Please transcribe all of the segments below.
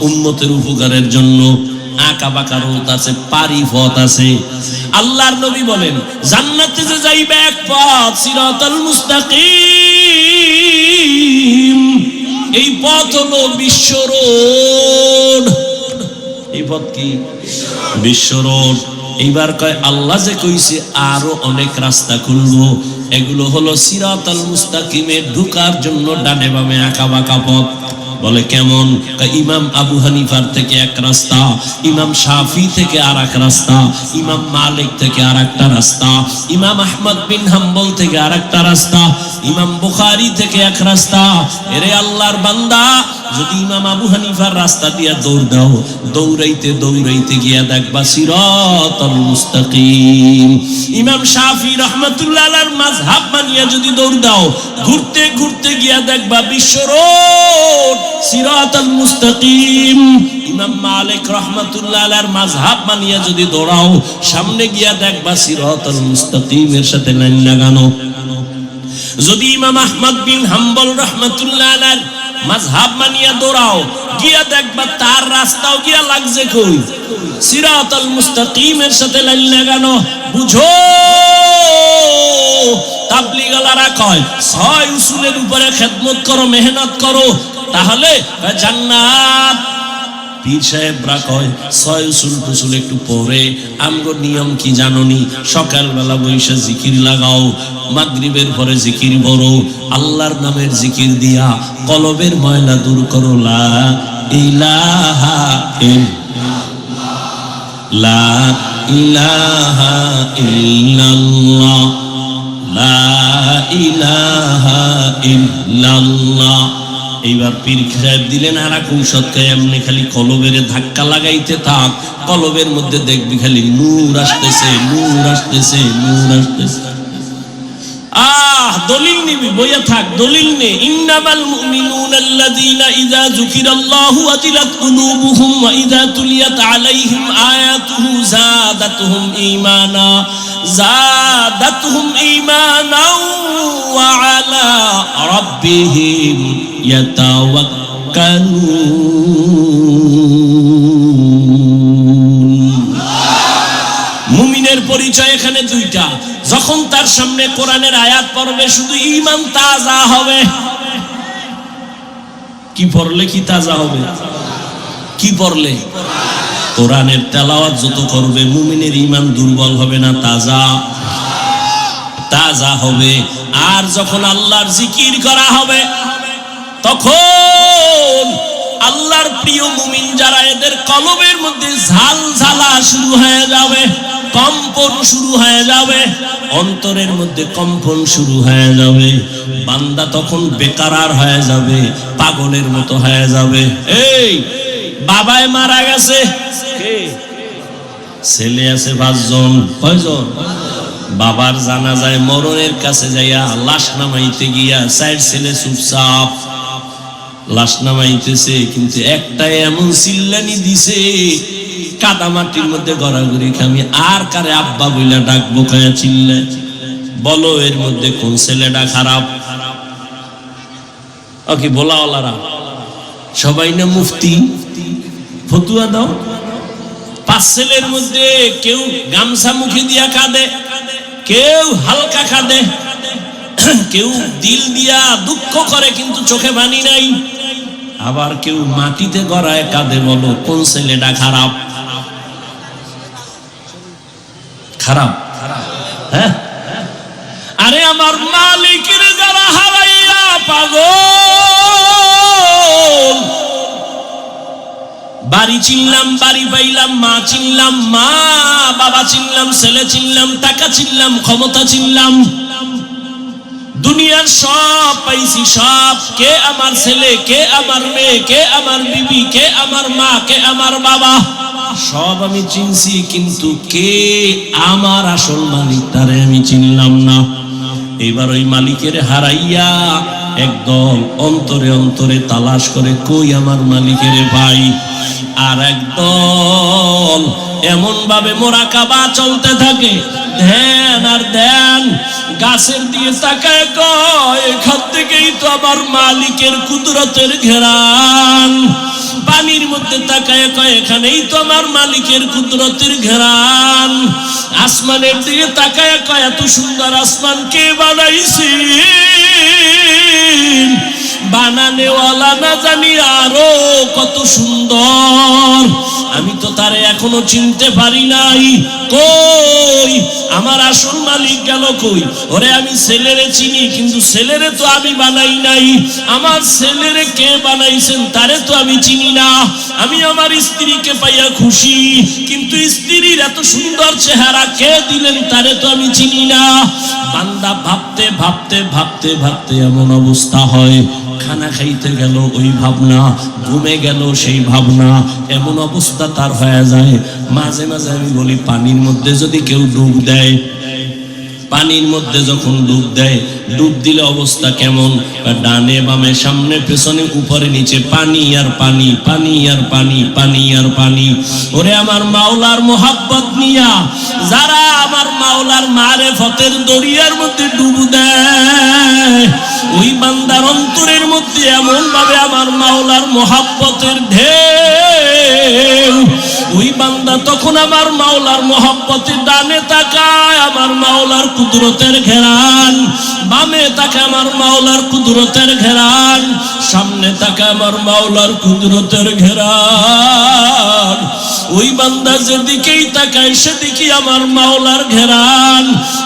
উম্মতের উপকারের জন্য আঁকা বাঁকা রোড আছে, পারি পথ আছে। আল্লাহর নবী বলেন জান্নাতে যে যাইবে এক পথ, সিরাতাল মুস্তাকিম। এই পথ হলো বিশ্ব রোড। এই পথ কি? বিশ্ব রোড। এইবার কয় আল্লাহ যে কইছে আরো অনেক রাস্তা খুলবো, এগুলো হলো সিরাতাল মুস্তাকিমে ঢোকার জন্য ডানে বামে আঁকা বাঁকা পথ। বলে কেমন? ইমাম আবু হানিফার থেকে এক রাস্তা, ইমাম শাফি থেকে আর এক রাস্তা, ইমাম মালিক থেকে আর একটা রাস্তা, ইমাম আহমদ বিন হাম্বল থেকে আর একটা রাস্তা, ইমাম বুখারী থেকে এক রাস্তা। এরে আল্লাহর বান্দা, যদি ইমাম আবু হানিফার রাস্তা দিয়া দৌড় দাও, দৌড়াইতে দৌড়াইতে গিয়া দেখবা সিরাতাল মুস্তাকিম। ইমাম শাফি রাহমাতুল্লাহ আলাইহির মাযহাব মানিয়া যদি দৌড় দাও, ঘুরতে ঘুরতে গিয়া দেখবা বিশ্ব রোড, সিরাতাল মুস্তাকিম। ইমাম মালিক রাহমাতুল্লাহ আলাইহির মাযহাব মানিয়া যদি দৌড়াও, সামনে গিয়া দেখবা সিরাতাল মুস্তাকিমের সাথে লাইন লাগানো। যদি ইমাম আহমদ বিন হাম্বল রাহমাতুল্লাহ আলাইহির মাযহাব মানিয়া দৌড়াও, গিয়া দেখবা তার রাস্তাও গিয়া লাগছে কই? সিরাতাল মুস্তাকিমের সাথে লাইন লাগানো। বুঝো, তাবলীগওয়ালারা কয় 6 উসুলের উপরে খেদমত করো, মেহনত করো, তাহলে জান্নাত। পীর সাহেবরা কয় 6 উসুল টুসুল একটু পরে। আমগো নিয়ম কি জানোনি? সকালবেলা বৈশা জিকির লাগাও, মাগরিবের পরে জিকির বড়, আল্লাহর নামের জিকির দিয়া কলবের ময়লা দূর করো। লা ইলাহা ইল্লাল্লাহ, লা ইলাহা ইল্লাল্লাহ, লা ইলাহা ইল্লাল্লাহ। এইবার পীর সাহেব দিলেন আর এক ঔষধ, এমনি খালি কলবের ধাক্কা লাগাইতে থাক, কলবের মধ্যে দেখবি খালি নূর আসতেছে, নূর আসতেছে, নূর আসতেছে। দলিল নিবি, বইয়া থাক, দলিল নে। ইন্নামাল মুমিনুনা আল্লাযীনা ইযা যুকিরাল্লাহু ওয়াজিলাত কুলুবুহুম ওয়া ইযা তুলিয়াত আলাইহিম আয়াতুহু যাদাতুহুম ঈমানা, যাদাতুহুম ঈমানা ওয়া আলা রাব্বিহিম ইয়াতাওয়াক্কালুন। মুমিনের পরিচয় এখানে দুইটা। যখন তার সামনে কোরআনের আয়াত পড়বে, শুধু ঈমান তাজা হবে। কি পড়লে কি তাজা হবে? কি পড়লে? কোরআনের তেলাওয়াত যত করবে, মুমিনের ঈমান দুর্বল হবে না, তাজা তাজা হবে। আর যখন আল্লাহর জিকির করা হবে, তখন আল্লাহর প্রিয় মুমিন যারা, এদের কলবের মধ্যে ঝালঝালা শুরু হয়ে যাবে, কম্পন শুরু হয়ে যাবে, অন্তরের মধ্যে কম্পন শুরু হয়ে যাবে। বান্দা তখন বেকারার হয়ে যাবে, পাগলের মতো হয়ে যাবে। এই বাবায় মারা গেছে, ছেলে আছে 5 জন। কয়জন? বাবার জানাজায় মরণের কাছে যাইয়া লাশ নামাইতে গিয়া 4 ছেলে চুপচাপ লাশ নামাইতেছে, কিন্তু একটা এমন চিল্লানি দিছে, কাদামাটির মধ্যে গড়াগড়ি খামি। আর কারে আব্বা বইলা ডাকবো, কয়া চিল্লে। বলো এর মধ্যে কোন ছেলেটা খারাপ? ওকে বলাওয়ালারা সবাই না মুফতি, ফতুয়া দাও। 5 ছেলের মধ্যে কেউ গামছা মুখে দিয়া কাঁদে, কেউ হালকা কাঁদে, কেউ দিল দিয়া দুঃখ করে কিন্তু চোখে পানি নাই, আবার কেউ মাটিতে গড়ায় কাঁদে। বলো কোন ছেলেটা খারাপ? খারাপ? হ্যাঁ। আরে আমার মালিকের যারা হারাইয়া পাগল, বাড়ি চিনলাম, বাড়ি পাইলাম, মা চিনলাম, মা বাবা চিনলাম, ছেলে চিনলাম, টাকা চিনলাম, ক্ষমতা চিনলাম, দুনিয়ার সব পাইছি, সব। কে আমার ছেলে, কে আমার মেয়ে, কে আমার বিবি, কে আমার মা, কে আমার বাবা, সব আমি চিনছি, কিন্তু কে আমার আসল মালিক তারে আমি চিনলাম না। এবার ওই মালিকের হারাইয়া একদল অন্তরে অন্তরে তালাশ করে, কই আমার মালিকের ভাই। আর একদল এমন ভাবে মোরাকাবা চলতে থাকে, ধ্যান আর ধ্যান, গাছের দিকে তাকায় কয় এখান থেকেই তো আমার মালিকের কুদরতের ঘেরান, পানির মধ্যে তাকায় কয় এখানেই তো আমার মালিকের কুদরতের ঘেরান। আসমানের দিকে তাকায় কয় এত সুন্দর আসমান কে বানাইছে? বানানেওয়ালা না জানি আরো কত সুন্দর, আমি তো তারে এখনো চিনতে পারি নাই। কই আমার আসল মালিক গেল কই? ওরে আমি ছেলেরে চিনি, কিন্তু ছেলেরে তো আমি বানাই নাই। আমার ছেলেরে কে বানাইছেন তারে তো আমি চিনি না। আমি আমার স্ত্রীকে পাইয়া খুশি, কিন্তু স্ত্রীর এত সুন্দর চেহারা কে দিলেন তারে তো আমি চিনি না। বান্দা ভাবতে ভাবতে ভাবতে ভাবতে এমন অবস্থা হয়, খানা খাইতে গেল ওই ভাবনা, ঘুমে গেল সেই ভাবনা, এমন অবস্থা তার হয়ে যায়। মাঝে মাঝে আমি বলি পানির মধ্যে যদি কেউ ডুব দেয়, পানির মধ্যে যখন ডুব দেয়, ডুব দিলে অবস্থা কেমন? ডানে বামে সামনে পেছনে উপরে নিচে পানি আর পানি, পানি আর পানি, পানি আর পানি। ওরে আমার মাওলার মোহাব্বত নিয়া যারা আমার মাওলার মারেফতের দরিয়ার মধ্যে ডুব দেয়, ওই বান্দার অন্তরের মধ্যে এমন ভাবে আমার মাওলার মোহাব্বতের ঢেউ, ওই বান্দা তখন আমার মাওলার মোহাব্বতের ডানে তাকায় আমার মাওলার কুদরতের ঘেরান, বামে তাকায় আমার মাওলার কুদরতের ঘেরান, সামনে তাকায় আমার মাওলার কুদরতের ঘেরান। ওই বান্দা যেদিকেই তাকায় সেদিকেই আমার মাওলার ঘেরান।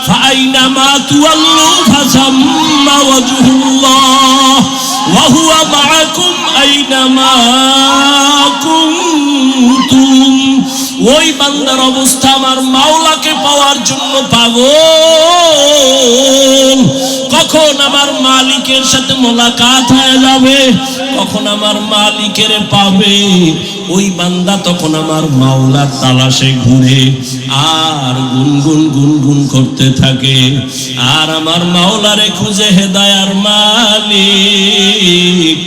ফাইনামা তুওয়াল্লু ফাসাম্মা ওয়াজহুল্লাহ ওয়া হুয়া মাআকুম আইনামা কুনতুম। ওই বান্দার অবস্থা আমার মাওলাকে পাওয়ার জন্য পাগল। কখন আমার মালিকের সাথে মোলাকাত হয়ে যাবে, কখন আমার মালিকের পাবে, ওই বান্দা তখন আমার মাওলার তালাশে ঘুরে আর গুনগুন গুনগুন করতে থাকে, আর আমার মাওলারে খুঁজে হেদায়ার মালিক।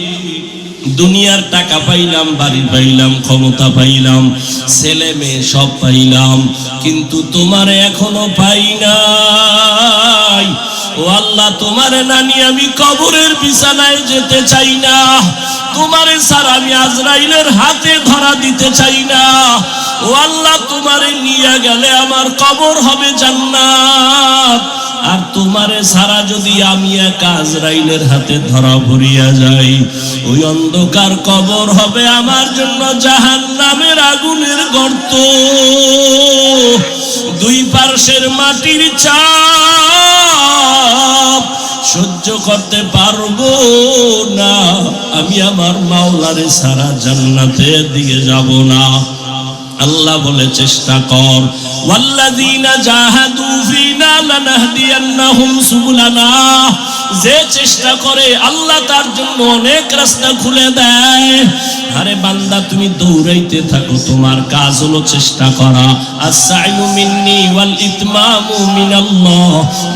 দুনিয়ার টাকা পাইলাম, বাড়ি পাইলাম, ক্ষমতা পাইলাম, ছেলে মেয়ে সব পাইলাম, কিন্তু তোমারে এখনো পাই নাই। ও আল্লাহ, তোমারে না নিয়ে আমি কবরের বিছানায় যেতে চাই না, তোমারে ছাড়া আমি আজরাইলের হাতে ধরা দিতে চাই না। ও আল্লাহ, তোমারে নিয়ে গেলে আমার কবর হবে জান্নাত, আর তোমারে ছাড়া যদি আমি একা আজরাইলের হাতে ধরা পড়িয়া যাই, ওই অন্ধকার কবর হবে আমার জন্য জাহান্নামের আগুনের গর্ত। দুই পার্শ্বের মাটির চাপ সহ্য করতে পারবো না, আমি আমার মাওলারে ছাড়া জান্নাতের দিকে যাব না। আল্লাহ বলে চেষ্টা কর, ওয়াল্লাযীনা জাহাদু ফীনা লানাহদিয়ান্নাহুম সুবুলানা। যে চেষ্টা করে আল্লাহ তার জন্য অনেক রাস্তা খুলে দেয়। আরে বান্দা, তুমি দৌড়াইতে থাকো, তোমার কাজ হলো চেষ্টা করা। আস-সাইয়ু মিন্নি ওয়াল ইতমামু মিনাল্লাহ।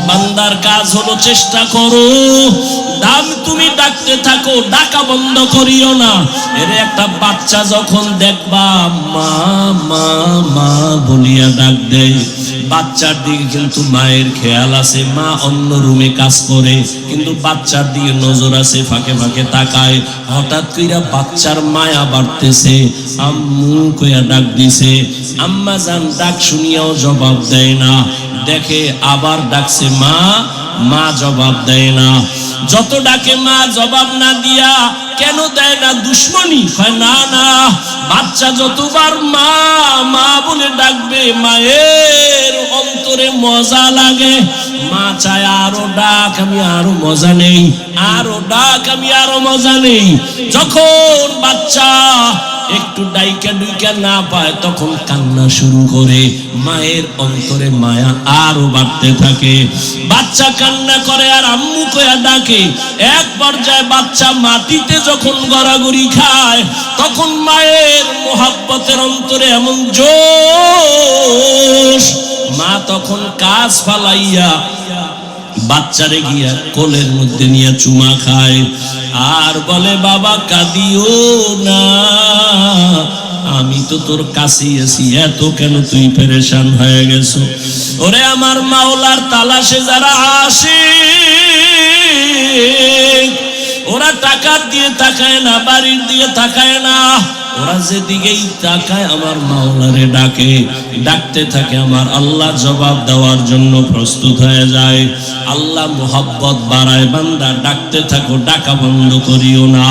বান্দার কাজ হলো চেষ্টা করো। তুমি ডাকতে থাকো, ডাকা বন্ধ করিও না। এর একটা বাচ্চা যখন দেখবা মা মা মা বলিয়া ডাক দেয়, বাচ্চার দিকে কিন্তু মায়ের খেয়াল আছে, মা অন্য রুমে কাজ করে, কিন্তু বাচ্চার দিকে নজর আছে, ফাঁকে ফাঁকে তাকায়। হঠাৎ কইরা বাচ্চার মায়া বাড়তেছে, আম্মু কইয়া ডাক দিছে, আম্মা জান ডাক শুনিয়াও জবাব দেয় না। দেখে আবার ডাকছে মা, মা জবাব দেয় না। যত ডাকে মা জবাব না দিয়া কেন দেয় না? দুশ্মনী? হয় না না, বাচ্চা যতবার মা মা বলে ডাকবে মায়ের অন্তরে মজা লাগে। মা চায় আরো ডাক, আমি আরো মজা নেই, আরো ডাক, আমি আরো মজা নেই। যখন বাচ্চা একটু ডাইকা ডুইকা না পায় তখন কান্না শুরু করে, মায়ের অন্তরে মায়া আরো বাড়তে থাকে। বাচ্চা কান্না করে আর আম্মু কয়া ডাকে। এক পর্যায়ে বাচ্চা মাটিতে যখন গড়াগড়ি খায় তখন মায়ের মোহাব্বতের অন্তরে এমন জোশ, মা তখন কাজ ফালাইয়া বাচ্চারে গিয়া কোলের মধ্যে নিয়ে চুমা খায় আর বলে, বাবা কাঁদিও না, আমি তো তোর কাছেই আছি, এত কেন তুই পেরেশান হয়ে গেছো? ওরে আমার মাওলার তালাশে যারা আসে, ওরা টাকার দিয়ে তাকায় না, বাড়ির দিয়ে তাকায় না, ওরা যেদিকেই তাকায় আমার মাওলারে ডাকে, ডাকতে থাকে, আমার আল্লাহ জবাব দেওয়ার জন্য প্রস্তুত হয়ে যায়। আল্লাহ মোহাব্বত বাড়ায়, বান্দা ডাকতে থাকো, ডাকা বন্ধ করিও না।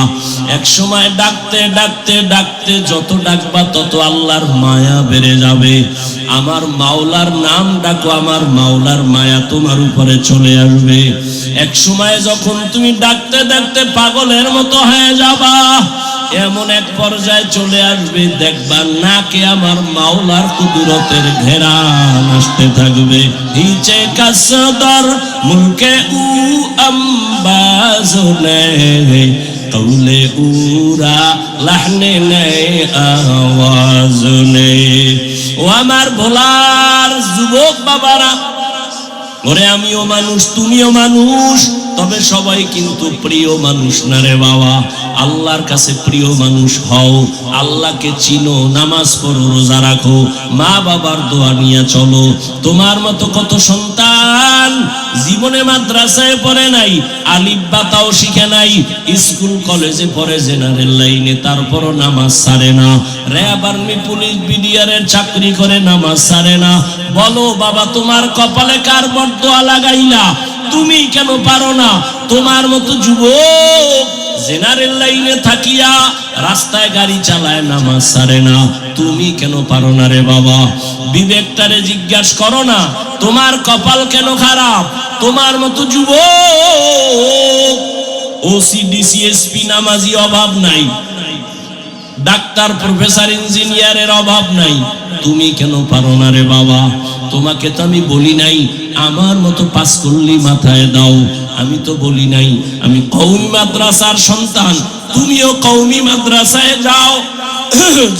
এক সময় ডাকতে ডাকতে ডাকতে যত ডাকবা তত আল্লাহর মায়া বেড়ে যাবে। আমার মাওলার নাম ডাকো, আমার মাওলার মায়া তোমার উপরে চলে আসবে। এক সময় যখন তুমি ডাকতে ডাকতে পাগলের মতো হয়ে যাবা, এমন এক পর্যায়ে চলে আসবে, দেখবা নাকে আমার মাওলার কুদরতের ঘেরান আসতে থাকবে। নিচে কাসদর মুলকে উ আম্বাজনে কৌলে উরা লাহনে নেই আওয়াজ নেই। ও আমার ভোলার যুবক বাবারা, ওরে আমিও মানুষ, তুমিও মানুষ, তবে সবাই কিন্তু প্রিয় মানুষ না রে বাবা। আল্লাহর কাছে প্রিয় মানুষ হও, আল্লাহকে চিনো, নামাজ পড়ো, রোজা রাখো, মা বাবার দোয়া নিয়ে চলো। তোমার মতো কত সন্তান জীবনে মাদ্রাসায় পড়ে নাই, আলিফ বা তাও শিখে নাই, স্কুল কলেজে পড়ে জেনারেল লাইনে, তারপরও নামাজ ছাড়ে না। র্যাব, আর্মি, পুলিশ, বিডিআরের চাকরি করে, নামাজ ছাড়ে না। বলো বাবা, তোমার কপালে কার বরদোয়া লাগাইলা? তুমি কেন পারো না? তোমার মতো যুবক জেনারেল লাইনে থাকিয়া রাস্তায় গাড়ি চালায়, নামাজ ছাড়ে না, তুমি কেন পারো না রে বাবা? বিবেকটারে জিজ্ঞাসা করো না, তোমার কপাল কেন খারাপ? তোমার মতো যুবক ওসি, ডিসি, এসপি, নামাজি অভাব নাই, ডাক্তার, প্রফেসর, ইঞ্জিনিয়ারের অভাব নাই, তুমি কেন পারো না রে বাবা? তোমাকে তো আমি বলি নাই আমার মতো পাস করলি মাথায় দাও, আমি তো বলি নাই আমি কওমি মাদ্রাসার সন্তান, তুমিও কওমি মাদ্রাসায় যাও,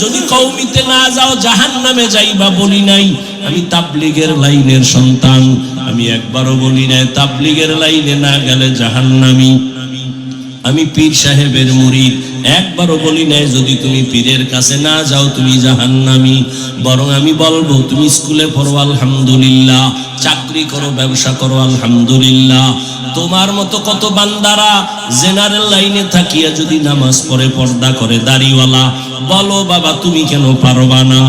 যদি কওমিতে না যাও জাহান্নামে যাইবা, বলি নাই আমি তাবলীগের লাইনের সন্তান, আমি একবারও বলি নাই তাবলীগের লাইনে না গেলে জাহান্নামী, আমি পীর সাহেবের মুরিদ, একবারও বলি নাই যদি তুমি পীরের কাছে না যাও তুমি জাহান্নামী। বরং আমি বলবো তুমি স্কুলে পড়ো আলহামদুলিল্লাহ, চাকরি করো, ব্যবসা করো আলহামদুলিল্লাহ। তোমার মতো কত বান্দারা জেনারেল লাইনে থাকিয়া যদি নামাজ পড়ে, পর্দা করে, দাড়িওয়ালা, বলো বাবা তুমি কেন পারবা না?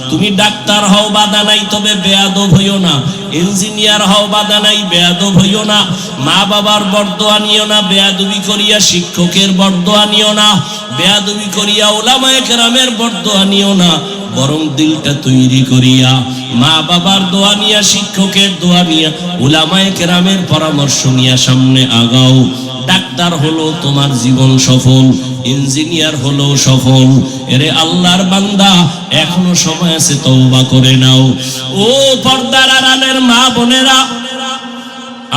তুমি ডাক্তার হও বাধা নাই, তবে বেয়াদব হইও না। ইঞ্জিনিয়ার হও বাধা নাই, বেয়াদব হইও না। মা বাবার বরদোয়া নিও না, বেয়াদবি করিয়া শিক্ষকের বরদোয়া নিও না, বেয়াদবি করিয়া উলামায়ে কেরামের বরদোয়া নিও না। বরং দিলটা তৈরি করিয়া মা বাবার দোয়া নিয়া, শিক্ষকের দোয়া নিয়া, উলামায়ে কেরামের পরামর্শ নিয়া সামনে আগাও। ডাক্তার হলো তোমার জীবন সফল, ইঞ্জিনিয়ার হলো সফল। এরে আল্লাহর বান্দা, এখনো সময় আছে, তওবা করে নাও। ও পর্দার আড়ালের মা বোনেরা,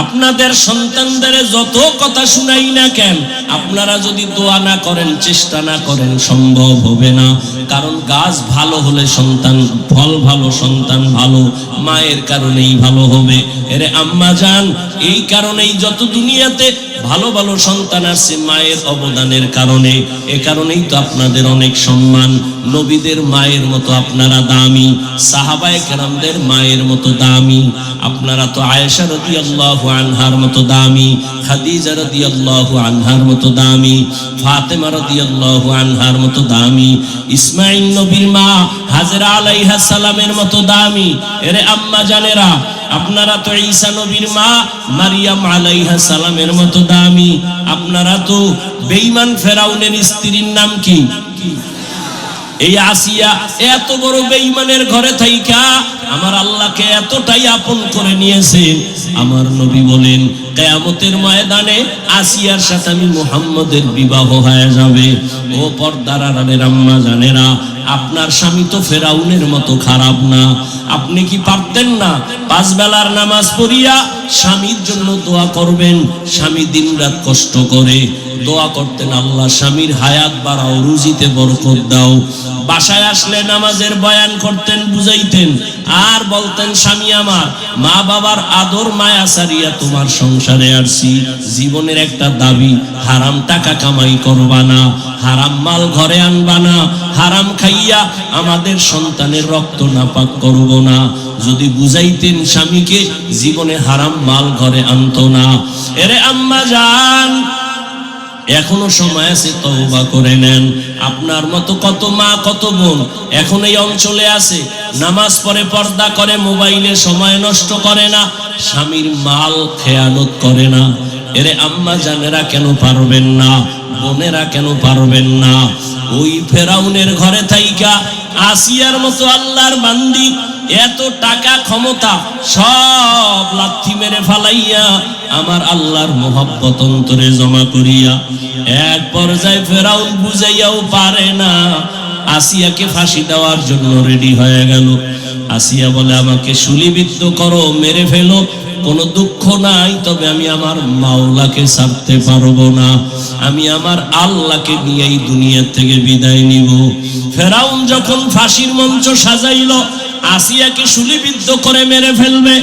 আপনাদের সন্তানদের যত কথা শুনাই না কেন, আপনারা যদি দোয়া না করেন, চেষ্টা না করেন, সম্ভব হবে না। কারণ গাছ ভালো হলে সন্তান, ফল ভালো, সন্তান ভালো, মায়ের কারণেই ভালো হবে। এরে আম্মা জান, এই কারণেই যত দুনিয়াতে ভালো ভালো সন্তান আছে, মায়ের অবদানের কারণে। এ কারণেই তো আপনাদের অনেক সম্মান। নবীদের মায়ের মতো আপনারা দামি, সাহাবায়ে কেরামদের মায়ের মতো দামি। আপনারা তো আয়েশা রাদিয়াল্লাহু আনহার মতো দামি, খাদিজা রাদিয়াল্লাহু আনহার মতো দামি, ফাতেমা রাদিয়াল্লাহু আনহার মতো দামি, ইসমাঈল নবীর মা হাজরা আলাইহা সালামের মতো দামি। এরে আম্মা জানেরা, আপনারা তো ঈসা নবীর মা মারিয়াম আলাইহা সালামের মতো দামি। আপনারা তো বেঈমান ফেরাউনের স্ত্রীর নাম কি? এই আসিয়া এত বড় বেঈমানের ঘরে থাইকা আমার আল্লাহকে এতটাই আপন করে নিয়েছেন। আমার নবী বলেন, কিয়ামতের ময়দানে আসিয়ার সাথে আমি মুহাম্মদের বিবাহ হয়ে যাবে। ও পর্দার আড়ালের আম্মা জানেরা, আপনার স্বামী তো ফেরাউনের মতো খারাপ না। আপনি কি পারতেন না 5 বেলার নামাজ পড়িয়া স্বামীর জন্য দোয়া করবেন? স্বামী দিনরাত কষ্ট করে দোয়া করতেন, আল্লাহ স্বামীর হায়াত বাড়াও, রুজিতে বরকত দাও। বাসায় আসলে নামাজের বয়ান করতেন, বুঝাইতেন, আর বলতেন স্বামী আমার, মা বাবার আদর মায়া সারিয়া তোমার সংসারে আসছি। জীবনের একটা দাবি, হারাম টাকা কামাই করবা না, হারাম মাল ঘরে আনবা না, হারাম খাইয়া আমাদের সন্তানের রক্ত নাপাক করব না। যদি বুঝাইতেন স্বামীকে, জীবনে হারাম মাল ঘরে আনতো না। এরে আম্মা জান, এখনো সময় আছে, তওবা করে নেন। আপনার মতো কত মা কত বোন এখন এই অঞ্চলে আছে, নামাজ পড়ে, পর্দা করে, মোবাইলে সময় নষ্ট করে না, স্বামীর মাল খেয়ানত করে না। এরে আম্মা জানেরা কেন পারবেন না? বোনেরা কেন পারবেন না? ওই ফেরাউনের ঘরে থাইকা আসিয়ার মতো আল্লাহর বান্দি এত টাকা ক্ষমতা সব লাথি মেরে ফালাইয়া আমার আল্লাহর মোহাব্বত অন্তরে জমা করিয়া এক পর্যায়ে ফেরাউন বুঝাইয়াও পারে না, আসিয়াকে ফাঁসি দেওয়ার জন্য রেডি হয়ে গেল। আসিয়া বলে, আমাকে শুলিবিদ্ধ করো, মেরে ফেলো, কোনো দুঃখ নাই, তবে আমি আমার মাওলাকে ছাড়তে পারবো না, আমি আমার আল্লাহকে নিয়ে এই দুনিয়া থেকে বিদায় নিব। ফেরাউন যখন ফাঁসির মঞ্চ সাজাইল, আসিয়াকে শুলিবিদ্ধ করে মেরে ফেলবে,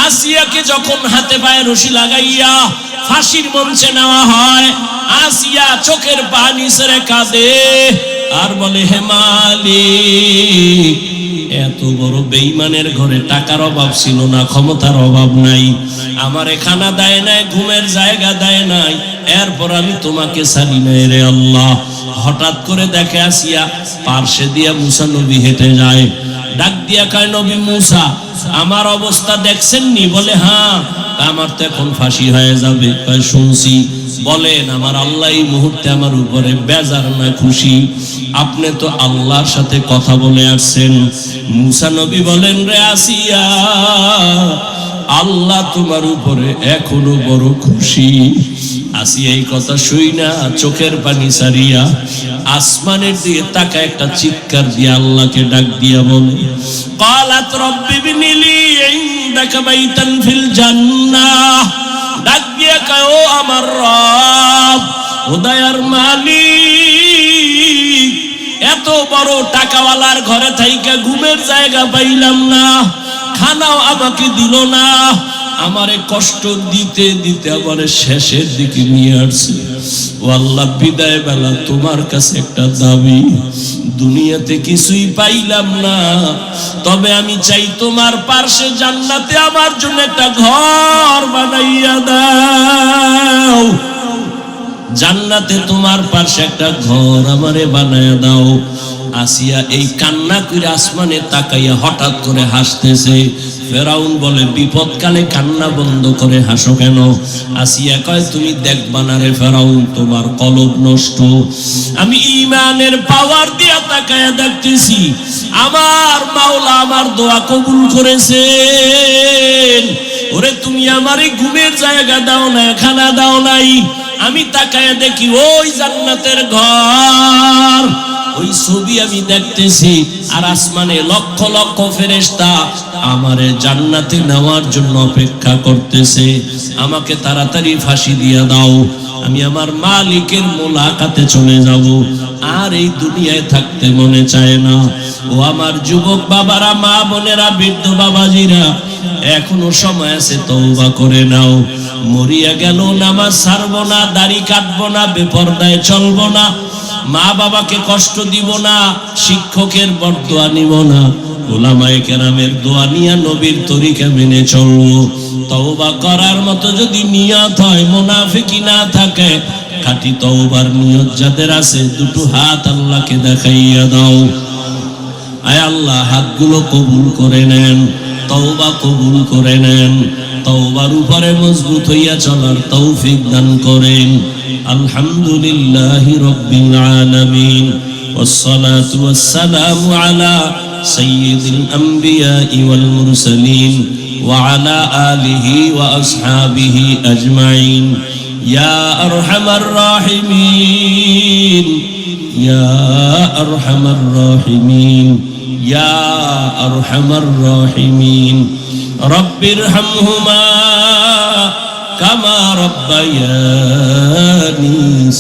আসিয়াকে যখন হাতে পায়ে রশি লাগাইয়া ফাঁসির মঞ্চে নেওয়া হয়, আসিয়া চোখের পানি ছেড়ে কাঁদে আর বলে, হে মালিক, এত বড় বেঈমানের ঘরে টাকার অভাব ছিল না, ক্ষমতার অভাব নাই, আমারে খানা দেয় নাই, ঘুমের জায়গা দেয় নাই, এরপর আমি তোমাকে ছাড়ি নাই রে আল্লাহ। হঠাৎ করে দেখে আসিয়া পার্শ্বে দিয়া মুসা নবী হেঁটে যায়, ডাক দিয়া কয়, নবী মুসা, আমার অবস্থা দেখছেননি? বলে, হ্যাঁ। আমার তো এখন ফাঁসি হয়ে যাবে। কয়, শুনছি। বলেন, আমার আল্লাহ এই মুহূর্তে আমার উপরে বেজার না খুশি? আপনি তো আল্লাহর সাথে কথা বলে আসছেন। মুসা নবী বলেন, রে আসিয়া, আল্লাহ তোমার উপরে এখনো বড় খুশি। আসিয়া এই কথা শুই না চোখের পানি ছাড়িয়া আসমানের দিকে তাকা একটা চিৎকার দিয়ে আল্লাহকে ডাক দিয়া বলে, ক্বালাত রব্বি বিনিলি ইনদাকা বাইতান ফিল জান্নাহ। ডাক দিয়া কয়, ও আমার রব, ও দয়ার মালিক, এত বড় টাকাওয়ালার ঘরে থাইকা ঘুমের জায়গা পাইলাম না, খানাও আমাকে দিল না, আমারে কষ্ট দিতে দিতে আমারে শেষের দিকে নিয়ে আসছে। ও আল্লাহ, বিদায় বেলা তোমার কাছে একটা দাবি, দুনিয়াতে কিছুই পাইলাম না, তবে আমি চাই তোমার পার্শ্বে জান্নাতে আমার জন্য একটা ঘর বানাইয়া দাও, জান্নাতে তোমার পার্শ্বে একটা ঘর আমারে বানাইয়া দাও। আসিয়া এই কান্না করে আসমানে তাকাইয়া হঠাৎ করে হাসতেছে। ফেরাউন বলে, বিপদকালে কান্না বন্ধ করে হাসো কেন? আসিয়া কয়, তুমি দেখবা না রে ফেরাউন, তোমার কলব নষ্ট। আমি ঈমানের পাওয়ার দিয়া তাকাইয়া দেখতেছি আমার মাওলা আমার দোয়া কবুল করেছেন। ওরে, তুমি আমারে ঘুমের জায়গা দাও না, খানা দাও নাই, আমি তাকাইয়া দেখি ওই জান্নাতের ঘর, ওই ছবি আমি দেখতেছি, আর আসমানে লক্ষ লক্ষ ফেরেশতা আমারে জান্নাতে নেওয়ার জন্য অপেক্ষা করতেছে। আমাকে তাড়াতাড়ি ফাঁসি দিয়া দাও, আমি আমার মালিকের মোলাকাতে চলে যাব, আর এই দুনিয়ায় থাকতে মনে চায় না। ও আমার যুবক বাবারা, মা বোনেরা, বৃদ্ধ বাবাজিরা, এখনো সময় আছে, তওবা করে নাও। মরিয়া গেল নামাজ ছাড়বো না, দাড়ি কাটবো না, বেপরদায় চলবো না, মা বাবাকে কষ্ট দিব না, শিক্ষকের বরদোয়া নিব না, উলামায়ে কেরামের দোয়া নিয়ে নবীর তরিকা মেনে চলবো। তওবা করার মতো যদি নিয়ত হয়, মুনাফিকি না থাকে, খাঁটি তওবার নিয়ত যাদের আছে, দুটো হাত আল্লাহকে দেখাইয়া দাও। আয় আল্লাহ, হাতগুলো কবুল করে নেন, তওবা কবুল করে নেন, তওবার উপরে মজবুত হইয়া চলার তৌফিক দান করেন। আলহামদুলিল্লাহি রাব্বিল আলামিন, ওয়াসসালাতু ওয়াসসালামু আলা সাইয়্যিদিল আমবিয়াই ওয়াল মুরসালিন ওয়া আলা আলিহি ওয়া আসহাবিহি আজমাইন। ইয়া আরহামার রাহিমিন, ইয়া আরহামার রাহিমিন, ইয়া আরহামার রাহিমিন। রব্বিরহামহুমা কামা রব্বায়ানি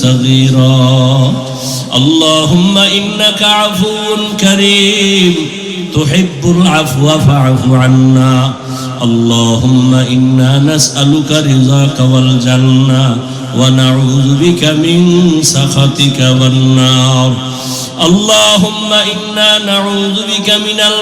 সগীরা। আল্লাহুম্মা ইন্নাকা আফুউন কারীম তুহিব্বুল আফওয়া ফা'ফু আন্না। আল্লাহুম্মা ইন্না নাসআলুকা রিযাকা ওয়াল জান্নাহ ওয়া নাউযু বিকা মিন সাখাতিকা ওয়ান নার। আল্লাহুম্মা ইন্না নাউযু বিকা মিনাল